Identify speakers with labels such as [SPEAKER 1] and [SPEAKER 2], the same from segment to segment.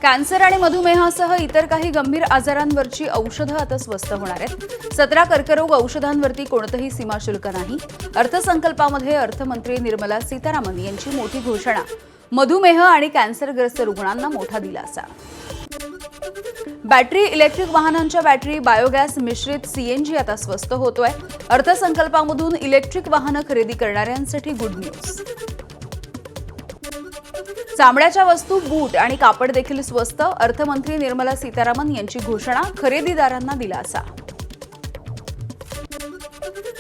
[SPEAKER 1] Cancer आणि मधुमेहासह इतर काही गंभीर आजारांवरची औषधं आता स्वस्त होणार आहेत। 17 कर्करोग औषधांवरती कोणतंही सीमाशुल्क नाही। अर्थसंकल्पामध्ये अर्थमंत्री निर्मला सीतारामन यांची मोठी घोषणा। मधुमेह आणि कॅन्सरग्रस्त रुग्णांना मोठा दिलासा। बॅटरी इलेक्ट्रिक वाहनांच्या बॅटरी बायोगॅस मिश्रित सीएनजी आता स्वस्त होतोय। अर्थसंकल्पामधून इलेक्ट्रिक वाहनं खरेदी करणाऱ्यांसाठी गुड न्यूज। चामड्याच्या वस्तू, बूट आणि कापड देखील स्वस्त। अर्थमंत्री निर्मला सीतारामन यांची घोषणा, खरेदीदारांना दिलासा।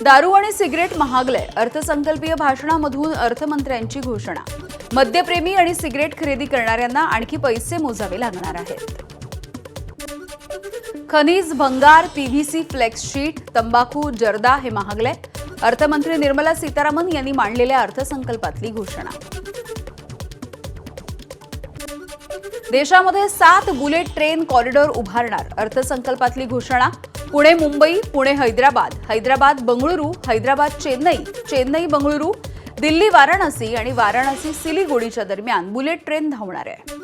[SPEAKER 1] दारू आणि सिगरेट महागले। अर्थसंकल्पीय भाषणामधून अर्थमंत्र्यांची घोषणा। मद्यप्रेमी आणि सिगरेट खरेदी करणाऱ्यांना आणखी पैसे मोजावे लागणार आहेत। खनिज, भंगार, पीव्हीसी फ्लेक्स शीट, तंबाखू, जर्दा हे महागले। अर्थमंत्री निर्मला सीतारामन यांनी मांडलेल्या अर्थसंकल्पातली घोषणा। देशामध्ये 7 बुलेट ट्रेन कॉरिडॉर उभारणार। अर्थसंकल्पातली घोषणा। पुणे मुंबई, पुणे हैदराबाद, हैदराबाद बंगळुरू, हैदराबाद चेन्नई, चेन्नई बंगळुरू, दिल्ली वाराणसी आणि वाराणसी सिलिगुडीच्या दरम्यान बुलेट ट्रेन धावणार आहे।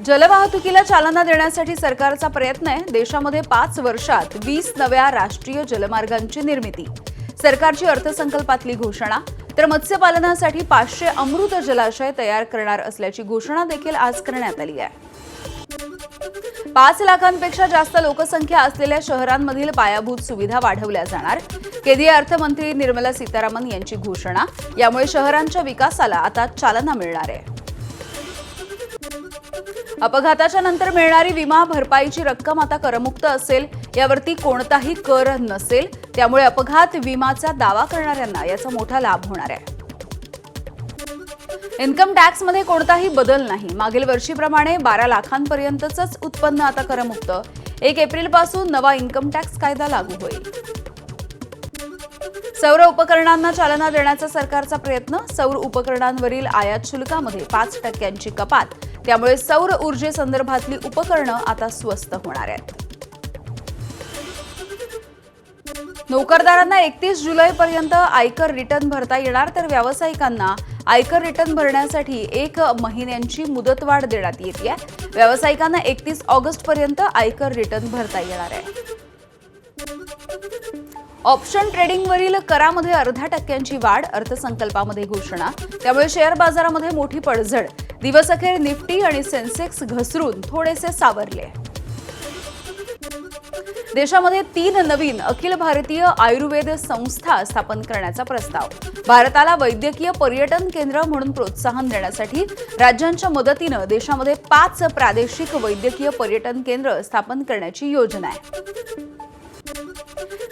[SPEAKER 1] जलवाहतुकीला चालना देण्यासाठी सरकारचा प्रयत्न आहे। देशामध्ये 5 वर्षात 20 नव्या राष्ट्रीय जलमार्गांची निर्मिती। सरकारची अर्थसंकल्पातली घोषणा। तर मत्स्यपालनासाठी 500 अमृत जलाशय तयार करणार असल्याची घोषणा देखील आज करण्यात आली आहे। 5 लाखांपेक्षा जास्त लोकसंख्या असलेल्या शहरांमधील पायाभूत सुविधा वाढवल्या जाणार। केंद्रीय अर्थमंत्री निर्मला सीतारामन यांची घोषणा। यामुळे शहरांच्या विकासाला आता चालना मिळणार आहे। अपघाताच्या नंतर मिळणारी विमा भरपाईची रक्कम आता करमुक्त असेल। यावरती कोणताही कर नसेल। त्यामुळे अपघात विमाचा दावा करणाऱ्यांना याचा मोठा लाभ होणार आहे। इन्कम टॅक्समध्ये कोणताही बदल नाही। मागील वर्षीप्रमाणे 12 लाखांपर्यंतच उत्पन्न आता करमुक्त। 1 एप्रिलपासून नवा इन्कम टॅक्स कायदा लागू होईल। सौर उपकरणांना चालना देण्याचा सरकारचा प्रयत्न। सौर उपकरणांवरील आयात शुल्कामध्ये 5% कपात। त्यामुळे सौर ऊर्जेसंदर्भातली उपकरणं आता स्वस्त होणार आहेत। नोकरदारांना 31 जुलैपर्यंत आयकर रिटर्न भरता येणार। तर व्यावसायिकांना आयकर रिटर्न भरण्यासाठी 1 महिन्यांची मुदतवाढ देण्यात येते। व्यावसायिकांना 31 ऑगस्टपर्यंत आयकर रिटर्न भरता येणार आहे। ऑप्शन ट्रेडिंगवरील करामध्ये 0.5% वाढ। अर्थसंकल्पामध्ये घोषणा। त्यामुळे शेअर बाजारामध्ये मोठी पडझड। दिवसअखेर निफ्टी आणि सेन्सेक्स घसरून थोडेसे सावरले। देशामध्ये 3 नवीन अखिल भारतीय आयुर्वेद संस्था स्थापन करण्याचा प्रस्ताव। भारताला वैद्यकीय पर्यटन केंद्र म्हणून प्रोत्साहन देण्यासाठी राज्यांच्या मदतीनं देशामध्ये 5 प्रादेशिक वैद्यकीय पर्यटन केंद्र स्थापन करण्याची योजना आहे।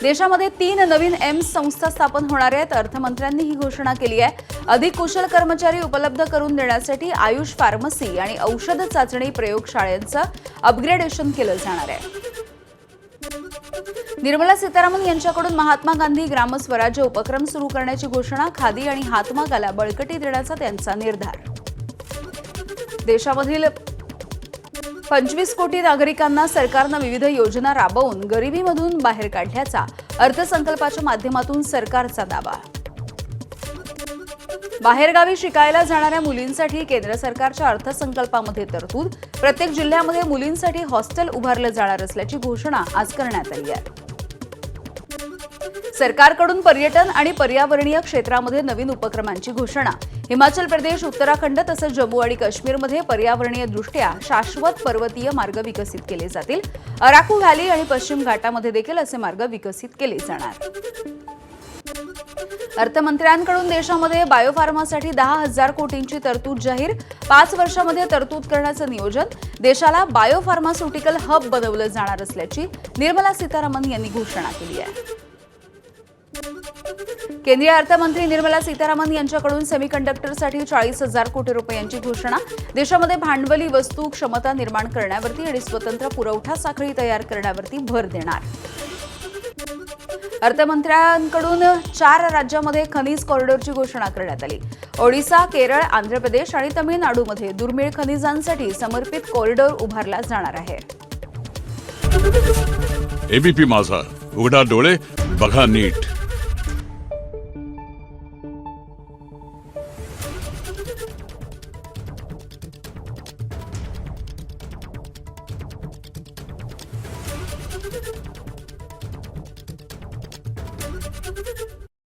[SPEAKER 1] देशामध्ये 3 नवीन एम्स संस्था स्थापन होणार आहेत। अर्थमंत्र्यांनी ही घोषणा केली आहे। अधिक कुशल कर्मचारी उपलब्ध करून देण्यासाठी आयुष फार्मसी आणि औषध चाचणी प्रयोगशाळांचं अपग्रेडेशन केलं जाणार आहे। निर्मला सीतारामन यांच्याकडून महात्मा गांधी ग्रामस्वराज्य उपक्रम सुरू करण्याची घोषणा। खादी आणि हातमागाला बळकटी देण्याचा त्यांचा निर्धार। देशामधील 25 कोटी नागरिकांना सरकारनं विविध योजना राबवून गरिबीमधून बाहेर काढल्याचा अर्थसंकल्पाच्या माध्यमातून सरकारचा दावा। बाहेरगावी शिकायला जाणाऱ्या मुलींसाठी केंद्र सरकारच्या अर्थसंकल्पामध्ये तरतूद। प्रत्येक जिल्ह्यामध्ये मुलींसाठी हॉस्टेल उभारलं जाणार असल्याची घोषणा आज करण्यात आली आहे। सरकारकडून पर्यटन आणि पर्यावरणीय क्षेत्रामध्ये नवीन उपक्रमांची घोषणा। हिमाचल प्रदेश, उत्तराखंड तसंच जम्मू आणि काश्मीरमध्ये पर्यावरणीय दृष्ट्या शाश्वत पर्वतीय मार्ग विकसित केले जातील। अराकू व्हॅली आणि पश्चिम घाटामध्ये देखील असे मार्ग विकसित केले जाणार। अर्थमंत्र्यांकडून देशामध्ये बायोफार्मासाठी 10,000 कोटींची तरतूद जाहीर। 5 वर्षांमध्ये तरतूद करण्याचं नियोजन। देशाला बायोफार्मास्युटिकल हब बनवलं जाणार असल्याची निर्मला सीतारामन यांनी घोषणा केली आहे। केंद्रीय अर्थमंत्री निर्मला सीतारामन यांच्याकडून सेमीकंडक्टरसाठी 40,000 कोटी रुपयांची घोषणा। देशामध्ये भांडवली वस्तू क्षमता निर्माण करण्यावरती आणि स्वतंत्र पुरवठा साखळी तयार करण्यावरती भर देणार। अर्थमंत्र्यांकडून 4 राज्यांमध्ये खनिज कॉरिडॉरची घोषणा करण्यात आली। ओडिशा, केरळ, आंध्र प्रदेश आणि तमिळनाडूमध्ये दुर्मिळ खनिजांसाठी समर्पित कॉरिडॉर उभारला जाणार आहे।
[SPEAKER 2] एबीपी माझा, उघडा डोळे बघा नीट।